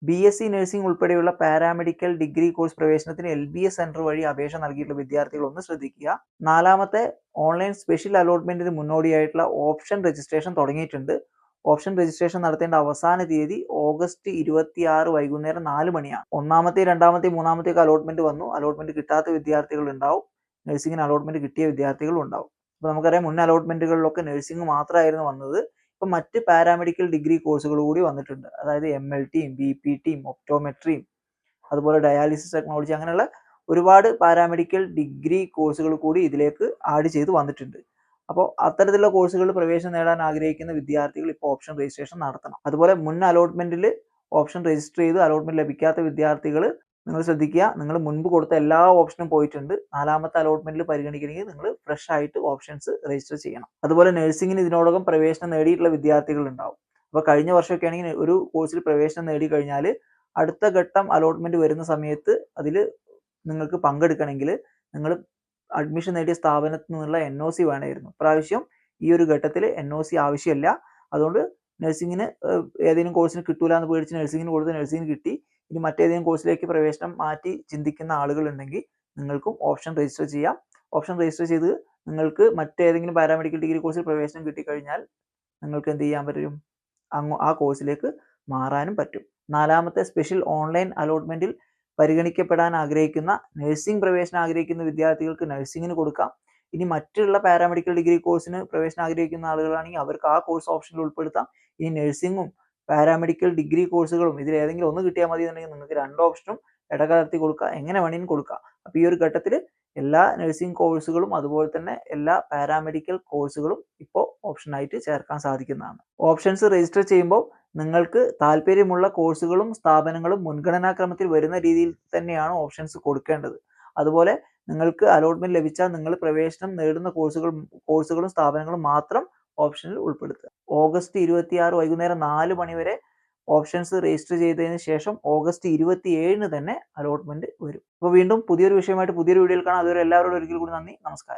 BSc nursing ഉൾപ്പെടെയുള്ള paramedical degree course പ്രവേശനത്തിന് LBS centre വഴി അപേക്ഷ നൽകിയിട്ടുള്ള വിദ്യാർത്ഥികൾ ഒന്ന് ശ്രദ്ധിക്കുക. നാലാമത്തെ ഓൺലൈൻ സ്പെഷ്യൽ അലോട്ട്മെന്റിന് മുന്നോടിയായിട്ടുള്ള ഓപ്ഷൻ രജിസ്ട്രേഷൻ തുടങ്ങിയിട്ടുണ്ട്. ഓപ്ഷൻ രജിസ്ട്രേഷൻ നടത്തേണ്ട അവസാന തീയതി ഓഗസ്റ്റ് 26 വൈകുന്നേരം 4 മണിയാണ്. ഒന്നാമത്തെ, രണ്ടാമത്തെ, മൂന്നാമത്തെ അലോട്ട്മെന്റ് വന്നു. അലോട്ട്മെന്റ് കിട്ടാത്ത വിദ്യാർത്ഥികൾ ഉണ്ടാവും, നഴ്സിംഗിന് അലോട്ട്മെന്റ് കിട്ടിയ വിദ്യാർത്ഥികളും ഉണ്ടാവും. അപ്പോൾ നമുക്കറിയാം, മുൻ അലോട്ട്മെന്റുകളിലൊക്കെ നഴ്സിംഗ് മാത്രമായിരുന്നു വന്നത്. ഇപ്പം മറ്റ് പാരാമെഡിക്കൽ ഡിഗ്രി കോഴ്സുകൾ കൂടി വന്നിട്ടുണ്ട്. അതായത് MLTയും BPTയും ഒപ്റ്റോമെട്രിയും അതുപോലെ ഡയാലിസിസ് ടെക്നോളജി, അങ്ങനെയുള്ള ഒരുപാട് പാരാമെഡിക്കൽ ഡിഗ്രി കോഴ്സുകൾ കൂടി ഇതിലേക്ക് ആഡ് ചെയ്ത് വന്നിട്ടുണ്ട്. അപ്പോൾ അത്തരത്തിലുള്ള കോഴ്സുകളിൽ പ്രവേശനം നേടാൻ ആഗ്രഹിക്കുന്ന വിദ്യാർത്ഥികൾ ഇപ്പോൾ ഓപ്ഷൻ രജിസ്ട്രേഷൻ നടത്തണം. അതുപോലെ മുൻ അലോട്ട്മെന്റിൽ ഓപ്ഷൻ രജിസ്റ്റർ ചെയ്ത് അലോട്ട്മെന്റ് ലഭിക്കാത്ത വിദ്യാർത്ഥികൾ നിങ്ങൾ ശ്രദ്ധിക്കുക, നിങ്ങൾ മുൻപ് കൊടുത്ത എല്ലാ ഓപ്ഷനും പോയിട്ടുണ്ട്. നാലാമത്തെ അലോട്ട്മെന്റിൽ പരിഗണിക്കണമെങ്കിൽ നിങ്ങൾ ഫ്രഷ് ആയിട്ട് ഓപ്ഷൻസ് രജിസ്റ്റർ ചെയ്യണം. അതുപോലെ നഴ്സിംഗിന് ഇതിനോടകം പ്രവേശനം നേടിയിട്ടുള്ള വിദ്യാർത്ഥികൾ ഉണ്ടാവും. അപ്പോൾ കഴിഞ്ഞ വർഷമൊക്കെ ആണെങ്കിൽ ഒരു കോഴ്സിൽ പ്രവേശനം നേടി കഴിഞ്ഞാൽ അടുത്ത ഘട്ടം അലോട്ട്മെന്റ് വരുന്ന സമയത്ത് അതിൽ നിങ്ങൾക്ക് പങ്കെടുക്കണമെങ്കിൽ നിങ്ങൾ അഡ്മിഷൻ നേടിയ സ്ഥാപനത്തിൽ നിന്നുള്ള NOC വേണമായിരുന്നു. പ്രാവശ്യം ഈ ഒരു ഘട്ടത്തിൽ NOC ആവശ്യമില്ല. അതുകൊണ്ട് നഴ്സിംഗിന് ഏതെങ്കിലും കോഴ്സിന് കിട്ടൂല എന്ന് പേടിച്ച് നഴ്സിംഗിന് കൊടുത്ത് നഴ്സിംഗിന് കിട്ടി. ഇനി മറ്റേതെങ്കിലും കോഴ്സിലേക്ക് പ്രവേശനം മാറ്റി ചിന്തിക്കുന്ന ആളുകൾ ഉണ്ടെങ്കിൽ നിങ്ങൾക്കും ഓപ്ഷൻ രജിസ്റ്റർ ചെയ്യാം. ഓപ്ഷൻ രജിസ്റ്റർ ചെയ്ത് നിങ്ങൾക്ക് മറ്റേതെങ്കിലും പാരാമെഡിക്കൽ ഡിഗ്രി കോഴ്സിൽ പ്രവേശനം കിട്ടിക്കഴിഞ്ഞാൽ നിങ്ങൾക്ക് എന്ത് ചെയ്യാൻ പറ്റും? ആ കോഴ്സിലേക്ക് മാറാനും പറ്റും. നാലാമത്തെ സ്പെഷ്യൽ ഓൺലൈൻ അലോട്ട്മെന്റിൽ പരിഗണിക്കപ്പെടാൻ ആഗ്രഹിക്കുന്ന നഴ്സിംഗ് പ്രവേശനം ആഗ്രഹിക്കുന്ന വിദ്യാർത്ഥികൾക്ക് നഴ്സിംഗിന് കൊടുക്കാം. ഇനി മറ്റുള്ള പാരാമെഡിക്കൽ ഡിഗ്രി കോഴ്സിന് പ്രവേശനം ആഗ്രഹിക്കുന്ന ആളുകളാണെങ്കിൽ അവർക്ക് ആ കോഴ്സ് ഓപ്ഷനിൽ ഉൾപ്പെടുത്താം. ഇനി നഴ്സിംഗും പാരാമെഡിക്കൽ ഡിഗ്രി കോഴ്സുകളും ഇതിൽ ഏതെങ്കിലും ഒന്ന് കിട്ടിയാൽ മതി എന്നുണ്ടെങ്കിൽ നിങ്ങൾക്ക് രണ്ട് ഓപ്ഷനും ഇടകലർത്തി കൊടുക്കുക, എങ്ങനെ വേണമെങ്കിലും കൊടുക്കുക. അപ്പോൾ ഈ ഒരു ഘട്ടത്തിൽ എല്ലാ നഴ്സിംഗ് കോഴ്സുകളും അതുപോലെ തന്നെ എല്ലാ പാരാമെഡിക്കൽ കോഴ്സുകളും ഇപ്പോൾ ഓപ്ഷനായിട്ട് ചേർക്കാൻ സാധിക്കുന്നതാണ്. ഓപ്ഷൻസ് രജിസ്റ്റർ ചെയ്യുമ്പോൾ നിങ്ങൾക്ക് താല്പര്യമുള്ള കോഴ്സുകളും സ്ഥാപനങ്ങളും മുൻഗണനാക്രമത്തിൽ വരുന്ന രീതിയിൽ തന്നെയാണ് ഓപ്ഷൻസ് കൊടുക്കേണ്ടത്. അതുപോലെ നിങ്ങൾക്ക് അലോട്ട്മെന്റ് ലഭിച്ചാൽ നിങ്ങൾ പ്രവേശനം നേടുന്ന കോഴ്സുകളും സ്ഥാപനങ്ങളും മാത്രം ഓപ്ഷനിൽ ഉൾപ്പെടുത്തുക. ഓഗസ്റ്റ് 26 വൈകുന്നേരം 4 മണി വരെ ഓപ്ഷൻസ് രജിസ്റ്റർ ചെയ്തതിന് ശേഷം ഓഗസ്റ്റ് 27 തന്നെ അലോട്ട്മെന്റ് വരും. അപ്പോൾ വീണ്ടും പുതിയൊരു വിഷയമായിട്ട് പുതിയൊരു വീഡിയോയിൽ കാണാം. അതുവരെ എല്ലാവരോടും ഒരിക്കൽ കൂടി നന്ദി, നമസ്കാരം.